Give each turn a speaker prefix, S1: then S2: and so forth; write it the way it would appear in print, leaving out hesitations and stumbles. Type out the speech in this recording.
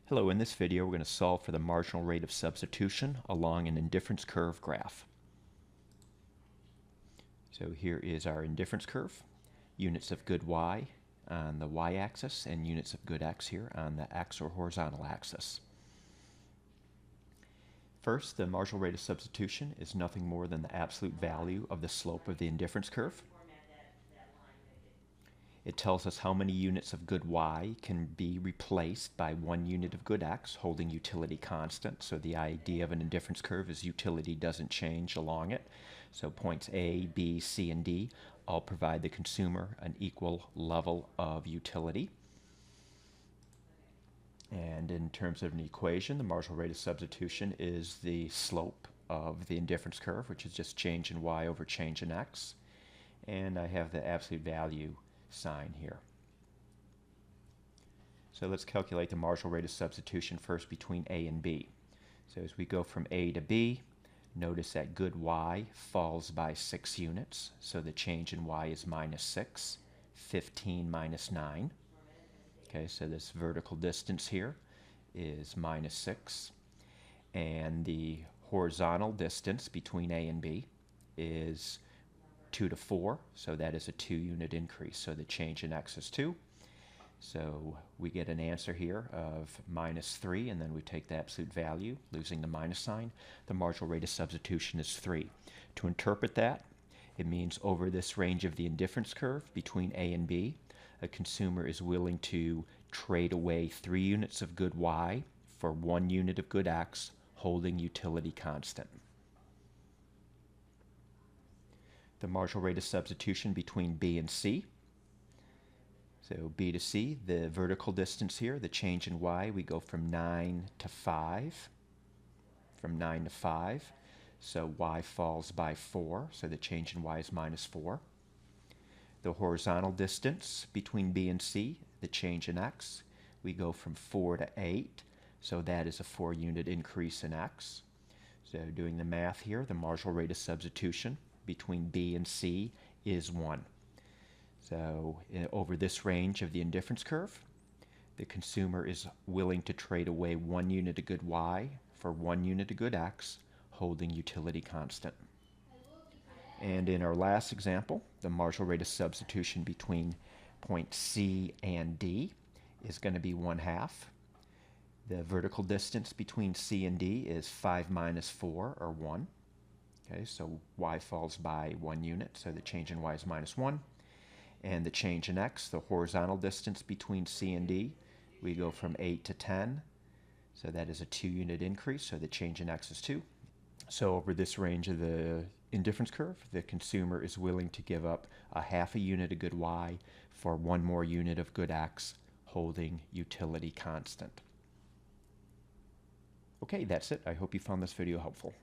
S1: Hello, in this video we're going to solve for the marginal rate of substitution along an indifference curve graph. So here is our indifference curve. Units of good y on the y-axis and units of good x here on the x or horizontal axis. First, the marginal rate of substitution is nothing more than the absolute value of the slope of the indifference curve. It tells us how many units of good y can be replaced by 1 unit of good x, holding utility constant. So the idea of an indifference curve is utility doesn't change along it. So points A, B, C, and D all provide the consumer an equal level of utility. And in terms of an equation, the marginal rate of substitution is the slope of the indifference curve, which is just change in y over change in x. And I have the absolute value sign here. So let's calculate the marginal rate of substitution first between A and B. So as we go from A to B, notice that good y falls by 6 units. So the change in y is minus 6, 15 minus 9. Okay, so this vertical distance here is minus 6. And the horizontal distance between A and B is 2 to 4, so that is a 2-unit increase. So the change in x is 2. So we get an answer here of minus 3, and then we take the absolute value, losing the minus sign. The marginal rate of substitution is 3. To interpret that, it means over this range of the indifference curve between A and B, a consumer is willing to trade away 3 units of good y for 1 unit of good x, holding utility constant. The marginal rate of substitution between B and C. So B to C, the vertical distance here, the change in y, we go from 9 to 5. From 9 to 5. So y falls by 4, so the change in y is minus 4. The horizontal distance between B and C, the change in x, we go from 4 to 8, so that is a 4-unit increase in x. So doing the math here, the marginal rate of substitution between B and C is 1. So over this range of the indifference curve, the consumer is willing to trade away 1 unit of good y for 1 unit of good x, holding utility constant. And in our last example, the marginal rate of substitution between point C and D is going to be 1/2. The vertical distance between C and D is 5 minus 4, or 1. Okay, so y falls by 1 unit, so the change in y is minus 1. And the change in x, the horizontal distance between C and D, we go from 8 to 10, so that is a 2-unit increase, so the change in x is 2. So over this range of the indifference curve, the consumer is willing to give up a 1/2 a unit of good y for 1 more unit of good x, holding utility constant. Okay, that's it. I hope you found this video helpful.